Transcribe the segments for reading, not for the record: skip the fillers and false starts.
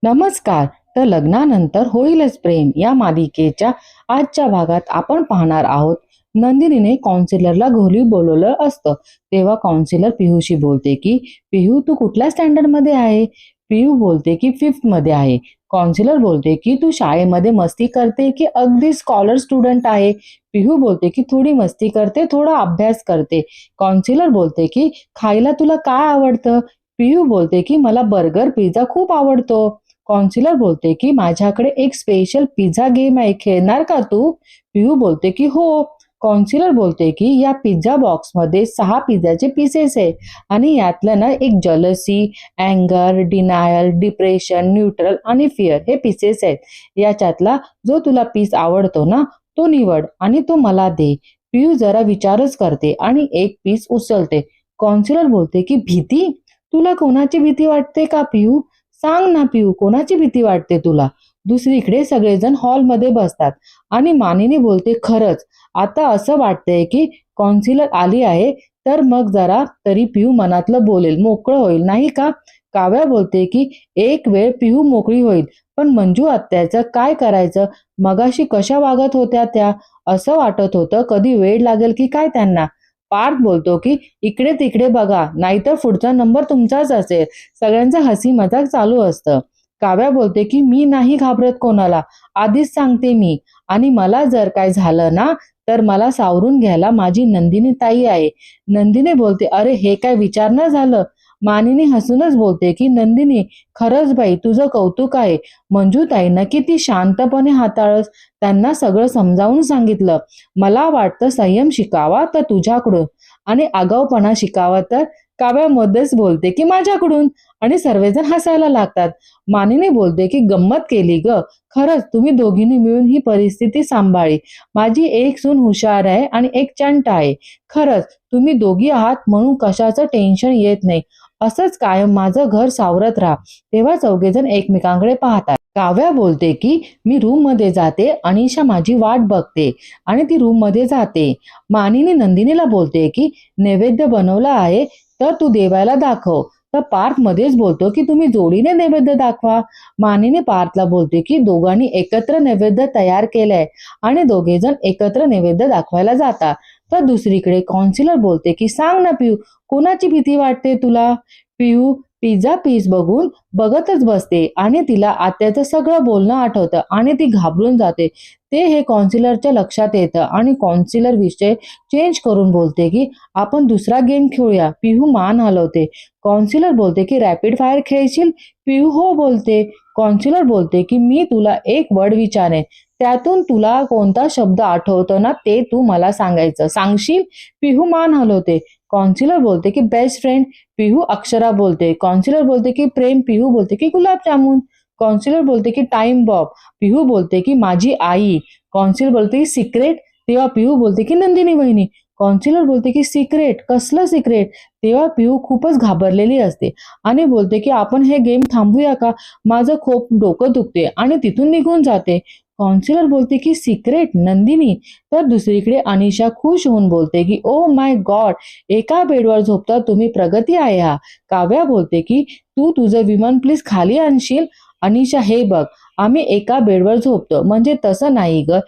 नमस्कार. तर लग्नानंतर होईलच प्रेम या मालिकेच्या आजच्या भागात आपण पाहणार आहोत. नंदिनीने कौन्सिलरला घरी बोलवलं असतं. तेव्हा कौन्सिलर पिहूशी बोलते की पिहू तू कुठल्या स्टँडर्ड मध्ये आहे. पिहू बोलते की फिफ्थ मध्ये आहे. कौन्सिलर बोलते की तू शाळेमध्ये मस्ती करते की अगदी स्कॉलर स्टुडंट आहे. पिहू बोलते की थोडी मस्ती करते, थोडा अभ्यास करते. कौन्सिलर बोलते की खायला तुला काय आवडतं. पिहू बोलते की मला बर्गर पिझ्झा खूप आवडतो. कौन्सिलर बोलते की माझ्याकडे एक स्पेशल पिझ्झा गेम आहे, खेळणार का तू. पिहू बोलते की हो. कौन्सिलर बोलते की या पिझ्झा बॉक्समध्ये 6 पिझ्झाचे पीसेस आहे आणि यातलं ना एक जलसी, अँगर, डिनायल, डिप्रेशन, न्यूट्रल आणि फिअर हे पीसेस आहेत. याच्यातला जो तुला पीस आवडतो ना तो निवड आणि तो मला दे. पिहू जरा विचारच करते आणि एक पीस उचलते. कौन्सिलर बोलते की भीती. तुला कोणाची भीती वाटते का पिहू. सांग ना पिऊ, कोणाची भीती वाटते तुला. दुसरीकडे सगळेजण हॉलमध्ये बसतात आणि मानिनी बोलते खरंच आता असं वाटतंय की कौन्सिलर आली आहे तर मग जरा तरी पिऊ मनातलं बोलेल, मोकळं होईल नाही का. काव्या बोलते की एक वेळ पिहू मोकळी होईल, पण मंजू आत्याचं काय करायचं. मगाशी कशा वागत होत्या त्या. असं वाटत होतं कधी वेळ लागेल की काय त्यांना. पार्थ बोलतो की इकडे तिकडे बघा नाहीतर पुढचा नंबर तुमचाच असेल. सगळ्यांचा हसी मजाक चालू असतं. काव्या बोलते की मी नाही घाबरत कोणाला, आधीच सांगते मी. आणि मला जर काय झालं ना तर मला सावरून घ्यायला माझी नंदिनी ताई आहे. नंदिनी बोलते अरे हे काय विचारणं झालं. मानिनी हसूनच बोलते की नंदिनी खरंच बाई तुझं कौतुक आहे. मंजू ताईनं किती शांतपणे हाताळस, त्यांना सगळं समजावून सांगितलं. मला वाटतं संयम शिकावा तर तुझ्याकडून आणि आगाऊपणा शिकावा तर काव्यामध्येच बोलते की माझ्याकडून. आणि सर्वजण हसायला लागतात. मानिनी बोलते की गंमत केली ग. खरंच तुम्ही दोघींनी मिळून ही परिस्थिती सांभाळली. माझी एक सून हुशार आहे आणि एक चंट आहे. खरंच तुम्ही दोघी आहात म्हणून कशाचं टेन्शन येत नाही. असंच कायम माझं घर सावरत राहा. तेव्हा चौघेजण एकमेकांकडे पाहतात. काव्या बोलते की मी रूम मध्ये जाते, अनिशा माझी वाट बघते. आणि ती रूम मध्ये जाते. मानिनी नंदिनीला बोलते की नैवेद्य बनवला आहे तर तू देवाला दाखव. तर पार्थ मध्येच बोलतो की तुम्ही जोडीने नैवेद्य दाखवा. मानिनी पार्थला बोलते की दोघांनी एकत्र नैवेद्य तयार केलंय आणि दोघेजण एकत्र नैवेद्य दाखवायला जातात. तर दुसरीकडे कौन्सिलर बोलते की सांग ना पिऊ, कोणाची भीती वाटते तुला. पिऊ पिझ्झा पीस बघून बघतच बसते आणि तिला आत्याचं सगळं बोलणं आठवतं आणि ती घाबरून जाते. ते हे कौन्सिलरच्या लक्षात येतं आणि कौन्सिलर विषय चेंज करून बोलते की आपण दुसरा गेम खेळूया. पिहू मान हलवते. कौन्सिलर बोलते की रॅपिड फायर खेळशील. पिहू हो बोलते. कौन्सिलर बोलते की मी तुला एक वर्ड विचारेन, त्यातून तुला कोणता शब्द आठवतो ना ते तू मला सांगायचं, सांगशील. पिहू मान हलवते. कौन्सिलर बोलते की बेस्ट फ्रेंड. पिहू अक्षरा बोलते. कौन्सिलर बोलते की प्रेम. पिहू बोलते की गुलाबजामुन. कौन्सिलर बोलते की टाइम बॉब. पिहू बोलते की माझी आई. कौन्सिलर बोलते की सिक्रेट. तेव्हा पिहू बोलते की नंदिनी वहिनी. कौन्सिलर बोलते की सिक्रेट, कसलं सिक्रेट. तेव्हा पिहू खूपच घाबरलेली असते आणि बोलते की आपण हे गेम थांबूया का, माझं खूप डोकं दुखते आणि तिथून निघून जाते. कौन्सिलर बोलते की सिक्रेट नंदिनी. तर दुसरीकडे अनिशा खुश होऊन बोलते की ओ माय गॉड, एका बेडवर झोपता तुम्ही, प्रगती आहे हा. काव्या बोलते की तू तुझं विमान प्लीज खाली आणशील. अनिशा हे बघ, आम्ही एका बेडवर झोपतो म्हणजे तसं नाही ग.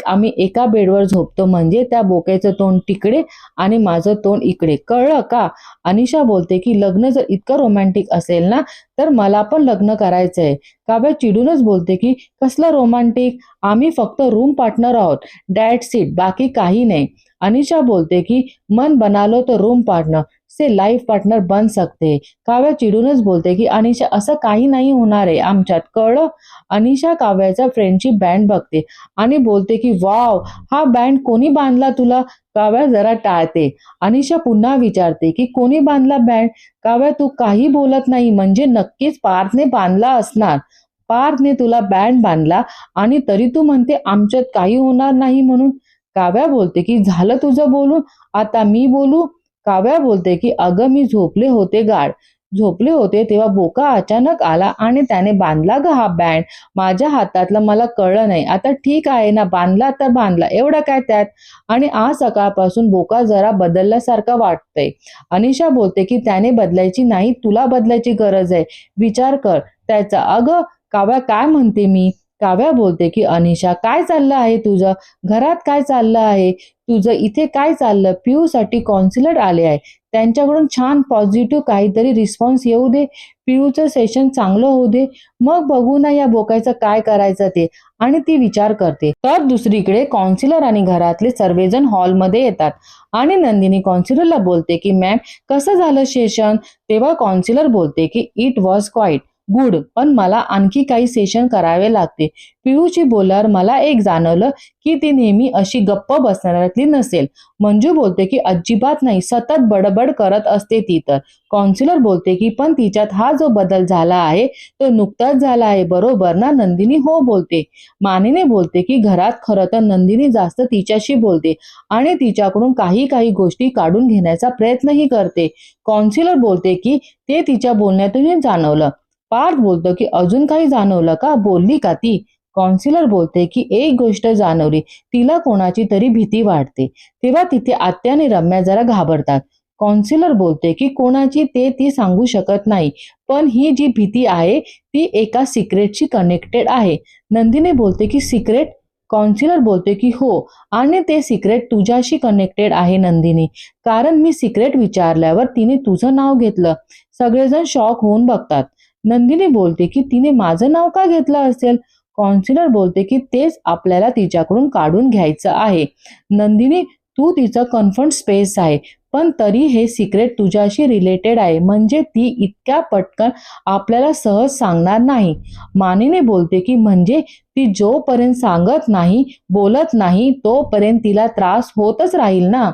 आम्ही एका बेडवर झोपतो म्हणजे त्या बोक्याचं तोंड तिकडे आणि माझं तोंड इकडे, कळलं का. अनिशा बोलते की लग्न जर इतकं रोमॅन्टिक असेल ना तर मला पण लग्न करायचंय. काव्या चिडूनच बोलते की कसलं रोमॅन्टिक, आम्ही फक्त रूम पार्टनर आहोत, दॅट्स इट, बाकी काही नाही. अनिशा बोलते की मन बना लो तो रूम पार्टनर से लाईफ पार्टनर बन सकते. काव्या चिडूनच बोलते की अनिशा असं काही नाही होणार आहे आमच्यात, कळलं. अनिशा काव्याचा फ्रेंडशिप बँड बघते आणि बोलते की वाव, हा बँड कोणी बांधला तुला. काव्या जरा टाळते. अनिशा पुन्हा विचारते की कोणी बांधला बँड. काव्या तू काही बोलत नाही म्हणजे नक्कीच पार्थने बांधला असणार. पार्थने तुला बँड बांधला आणि तरी तू म्हणते आमच्यात काही होणार नाही म्हणून. काव्या बोलते की झालं तुझं बोलून, आता मी बोलू. काव्या बोलते की अगं मी झोपले होते गाढ. झोपले होते तेव्हा बोका अचानक आला आणि त्याने बांधला ग हा बँड माझ्या हातातलं, मला कळलं नाही. आता ठीक आहे ना, बांधला तर बांधला, एवढं काय त्यात. आणि आज सकाळपासून बोका जरा बदलल्यासारखा वाटतंय. अनिशा बोलते की त्याने बदलायची नाही, तुला बदलायची गरज आहे. विचार कर त्याचा. अगं काव्या, काय म्हणते मी? काव्या बोलते की अनिशा, काय चाललं आहे तुझं? घरात काय चाललं आहे तुझं? इथे काय चाललं? पियूसाठी काउन्सिलर आले आहे, त्यांच्याकडून छान पॉझिटिव्ह काहीतरी रिस्पॉन्स येऊ दे, पियूचं सेशन चांगलं होऊ दे, मग बघू ना या बोकायचं काय करायचं ते. आणि ती विचार करते. तर दुसरीकडे काउन्सिलर आणि घरातले सर्वजण हॉलमध्ये येतात आणि नंदिनी काउन्सिलरला बोलते की मॅम, कसं झालं सेशन? तेव्हा काउन्सिलर बोलते की इट वॉज क्वाईट गुड, पण मला आणखी काही सेशन करावे लागते. पियूची बोलल्यावर मला एक जाणवलं की ती नेहमी अशी गप्प बसणाऱ्यातली नसेल. मंजू बोलते की अजिबात नाही, सतत बडबड करत असते ती तर. काउन्सिलर बोलते की पण तिच्यात हा जो बदल झाला आहे तो नुकताच झाला आहे, बरोबर ना? नंदिनी हो बोलते. मानिनी बोलते की घरात खरं तर नंदिनी जास्त तिच्याशी बोलते आणि तिच्याकडून काही काही गोष्टी काढून घेण्याचा प्रयत्नही करते. काउन्सिलर बोलते की ते तिच्या बोलण्यातूनही जाणवलं. पार्थ बोलतो की अजून काही जाणवलं का? बोलली का ती? काउन्सिलर बोलते की एक गोष्ट जाणवली, तिला कोणाची तरी भीती वाटते. तेव्हा तिथे आत्या आणि रम्या जरा घाबरतात. काउन्सिलर बोलते की कोणाची ते ती सांगू शकत नाही, पण ही जी भीती आहे ती एका सिक्रेटशी कनेक्टेड आहे. नंदिनी बोलते की सिक्रेट? काउन्सिलर बोलते की हो, आणि ते सिक्रेट तुझ्याशी कनेक्टेड आहे नंदिनी, कारण मी सिक्रेट विचारल्यावर तिने तुझं नाव घेतलं. सगळेजण शॉक होऊन बघतात. नंदिनी बोलते की तिने माझं नाव का घेतलं असेल? काउन्सिलर बोलते की तेच आपल्याला तिच्याकडून काढून घ्यायचं आहे. नंदिनी, तू तिचं कन्फर्ट स्पेस आहे, पण तरी हे सिक्रेट तुझ्याशी रिलेटेड आहे, म्हणजे ती इतक्या पटकन आपल्याला सहज सांगणार नाही. मानिनी बोलते की म्हणजे ती जोपर्यंत सांगत नाही, बोलत नाही, तोपर्यंत तिला त्रास होतच राहील ना?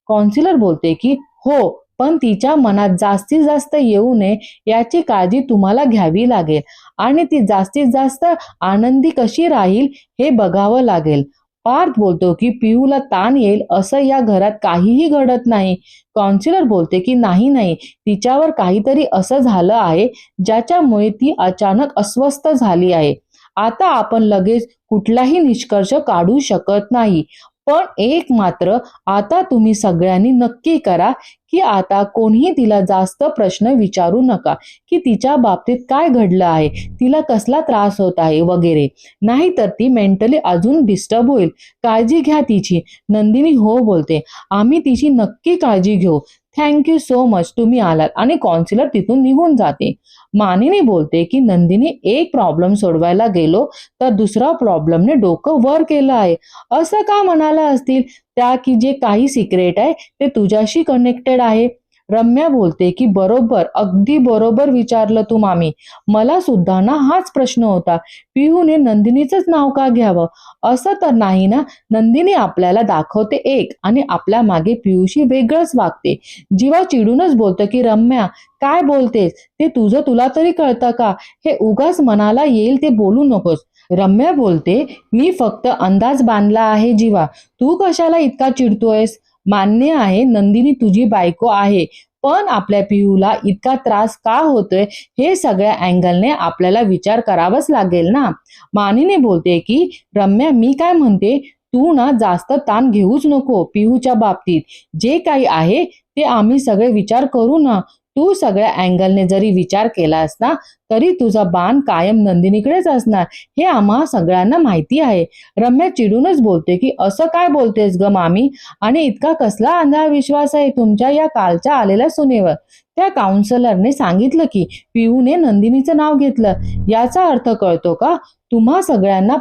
काउन्सिलर बोलते की हो, पण तिच्या मनात जास्तीत जास्त येऊ नये याची काळजी तुम्हाला घ्यावी लागेल आणि ती जास्तीत जास्त आनंदी कशी राहील हे बघावं लागेल. पार्थ बोलतो की पियूला ताण येईल असं या घरात काहीही घडत नाही. काउन्सिलर बोलते की नाही नाही, तिच्यावर काहीतरी असं झालं आहे ज्याच्यामुळे ती अचानक अस्वस्थ झाली आहे. आता आपण लगेच कुठलाही निष्कर्ष काढू शकत नाही, पण एक मात्र आता तुम्ही सगळ्यांनी नक्की करा की आता कोणीही तिला जास्त प्रश्न विचारू नका की तिच्या बाबतीत काय घडलं आहे, तिला कसला त्रास होत आहे वगैरे, नाहीतर ती मेंटली अजून डिस्टर्ब होईल. काळजी घ्या तिची. नंदिनी हो बोलते. आम्ही तिची नक्की काळजी घेऊ. थँक्यू सो मच, तुम्ही आलात. आणि काउन्सिलर तिथून निघून जाते. मानिनी बोलते की नंदिनी, एक प्रॉब्लेम सोडवायला गेलो तर दुसरा प्रॉब्लेमने डोकं वर केलं आहे. असं का म्हणाला असतील त्या की जे काही सिक्रेट आहे ते तुझ्याशी कनेक्टेड आहे? रम्या बोलते की बरोबर, अगदी बरोबर विचारलं तू मामी. मला सुद्धा ना हाच प्रश्न होता. पिहूने नंदिनीचंच नाव का घ्यावं? असं तर नाही ना? नंदिनी आपल्याला दाखवते एक आणि आपल्या मागे पियूशी वेगळंच वागते. जीवा चिडूनच बोलतं की रम्या, काय बोलतेस ते तुझं तुला तरी कळतं का? हे उगाच मनाला येईल ते बोलू नकोस. रम्या बोलते, मी फक्त अंदाज बांधला आहे जीवा, तू कशाला इतका चिडतोयस? मान्य आहे नंदिनी तुझी बायको आहे, पण आपल्या पिहूला इतका त्रास का होतोय हे सगळ्या अँगलने आपल्याला विचार करावाच लागेल ना? मानिनी बोलते की रम्या, मी काय म्हणते, तू ना जास्त ताण घेऊच नको पिहूच्या बाबतीत. जे काही आहे ते आम्ही सगळे विचार करू ना. तू सगळ्या अँगलने जरी विचार केलास ना तरी तुझा बाण कायम नंदिनीकडेच असणार, हे आम्हा सगळ्यांना माहिती आहे. रम्या चिडूनच बोलते की असं काय बोलतेस ग मामी, आणि इतका कसला अंधविश्वास आहे तुमच्या या कालच्या आलेल्या सुनेवर? त्या काउन्सिलरने सांगितलं की पिऊने नंदिनीचं नाव घेतलं, याचा अर्थ कळतो का तुम्हा सगळ्यांना?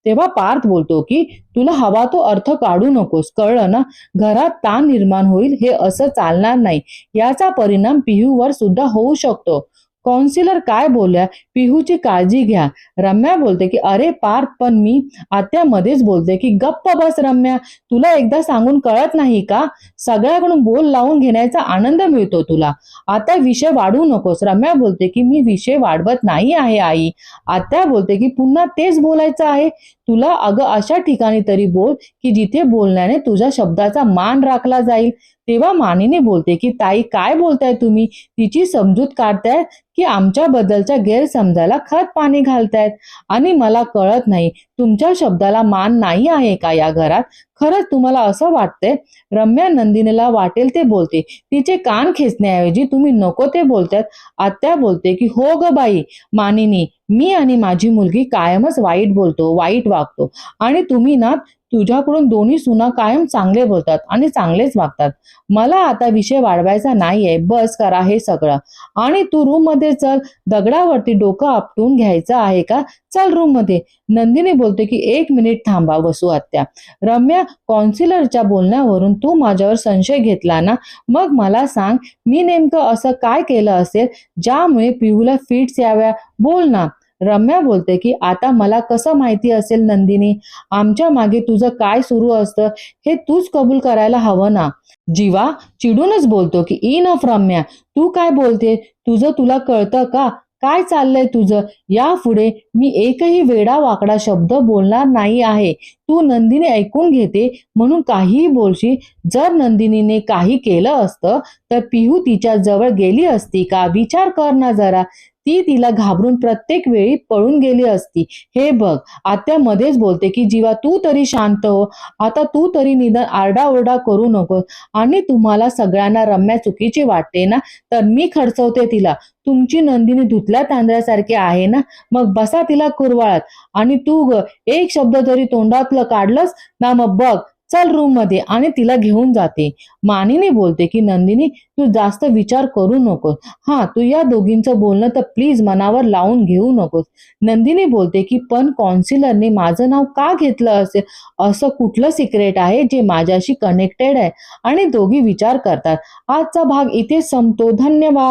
तेव्हा पार्थ बोलतो की तुला हवा तो अर्थ काढू नकोस, कळलं ना? घरात ताण निर्माण होईल, हे असं चालणार नाही. याचा परिणाम पिहूवर सुद्धा होऊ शकतो. काउन्सिलर काय बोलल्या, पिहूची काळजी घ्या. रम्या बोलते की अरे पार्थ, पण मी. आत्या मध्येच बोलते की गप्प बस रम्या, तुला एकदा सांगून कळत नाही का? सगळ्याकडून बोल लावून घेण्याचा आनंद मिळतो तुला, आता विषय वाढवू नकोस. रम्या बोलते की मी विषय वाढवत नाही आहे आई. आत्या बोलते की पुन्हा तेच बोलायचं आहे तुला? अगं अशा ठिकाणी तरी बोल की जिथे बोलण्याने तुझ्या शब्दाचा मान राखला जाईल. तेव्हा मानिनी बोलते की ताई काय बोलताय तुम्ही, तिची समजूत काढताय की आमच्याबद्दलच्या गैरसमजाला खत पाणी घालतायत आणि मला कळत नाही तुमच्या शब्दाला मान नाही आहे का या घरात. खरंच तुम्हाला असं वाटतंय. रम्या नंदिनीला वाटेल ते बोलते. तिचे कान खेचण्याऐवजी तुम्ही नको ते बोलतायत. आत्या बोलते की हो ग बाई मानिनी, मी आणि माझी मुलगी कायमच वाईट बोलतो, वाईट वागतो आणि तुम्ही ना तुझ्याकडून दोन्ही सुना कायम चांगले बोलतात आणि चांगलेच वागतात. मला आता विषय वाढवायचा नाहीये, बस करा हे सगळं आणि तू रूम मध्ये चल. दगडावरती डोकं आपटून घ्यायचं आहे का? चल रूम मध्ये. नंदिनी बोलते की 1 मिनिट थांबा वसू आत्या. रम्या, कॉन्सिलरच्या बोलण्यावरून तू माझ्यावर संशय घेतला ना, मग मला सांग मी नेमकं असं काय केलं असेल ज्यामुळे पिहूला फिट्स याव्या? बोल ना. रम्या बोलते की आता मला कसं माहिती असेल नंदिनी, आमच्या मागे तुझं काय सुरू असतं हे तूच कबूल करायला हवं ना. जीवा चिडूनच बोलतो की इनफ रम्या, तू काय बोलते? तुला कळतं का काय चाललंय तुझं? यापुढे मी एकही वेडा वाकडा शब्द बोलणार नाही आहे. तू नंदिनी ऐकून घेते म्हणून काहीही बोलशील. जर नंदिनीने काही केलं असतं तर पिहू तिच्या जवळ गेली असती का? विचार कर ना जरा. ती तिला घाबरून प्रत्येक वेळी पळून गेली असती. हे बघ. आत्या मध्येच बोलते की जीवा तू तरी शांत हो. आता तू तरी निदान आरडाओरडा करू नको. आणि तुम्हाला सगळ्यांना रम्या चुकीची वाटते ना, तर मी खडचवते तिला. तुमची नंदिनी धुतल्या तांदळासारखी आहे ना, मग बसा तिला कुरवाळत. आणि तू ग एक शब्द जरी तोंडातलं काढलंस ना, मग बघ. चल रूम मध्ये आणि तिला घेऊन जाते. मानिनी बोलते की नंदिनी तू जास्त विचार करू नकोस. हा, तू या दोघींचं बोलणं तर प्लीज मनावर लावून घेऊ नकोस. नंदिनी बोलते की पण कॉन्सिलरने माझं नाव का घेतलं असेल? असं कुठलं सिक्रेट आहे जे माझ्याशी कनेक्टेड आहे? आणि दोघी विचार करतात. आजचा भाग इथे संपतो. धन्यवाद.